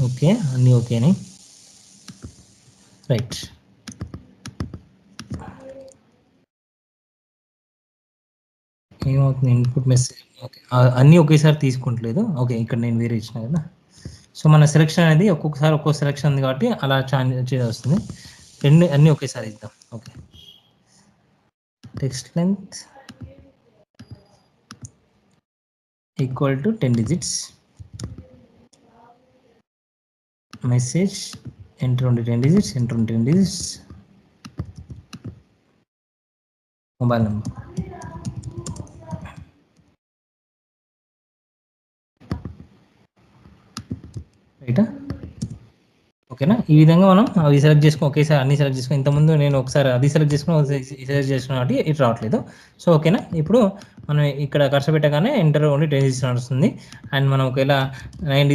Okay, అన్నీ ఓకేనే. Right. ఏమవుతుంది input message? Okay, అన్నీ ఒకేసారి తీసుకుంటలేదు. ఓకే, ఇక్కడ నేను వేరే ఇచ్చిన కదా. సో మన సెలక్షన్ అనేది ఒక్కొక్కసారి ఒక్కో సెలక్షన్ ఉంది కాబట్టి అలా వస్తుంది. అన్నీ ఒకేసారి ఇద్దాం. Okay, text length equal to 10 digits. Message enter ఉండి 10 డిజిట్స్, ఎంటర్ ఉండి 10 డిజిట్స్. Mobile number. రైటా? ఓకేనా? ఈ విధంగా మనం అవి సెలెక్ట్ చేసుకొని ఒకేసారి అన్ని సెలెక్ట్ చేసుకొని, ఇంతకుముందు నేను ఒకసారి అది సెలెక్ట్ చేసుకుని సెలెక్ట్ చేసుకున్నా కాబట్టి ఇటు రావట్లేదు. సో ఓకేనా? ఇప్పుడు మనం ఇక్కడ కర్సర్ పెట్టగానే ఎంటర్ ఓన్లీ 10 డిజిట్స్ నడుస్తుంది. అండ్ మనం ఒకవేళ 9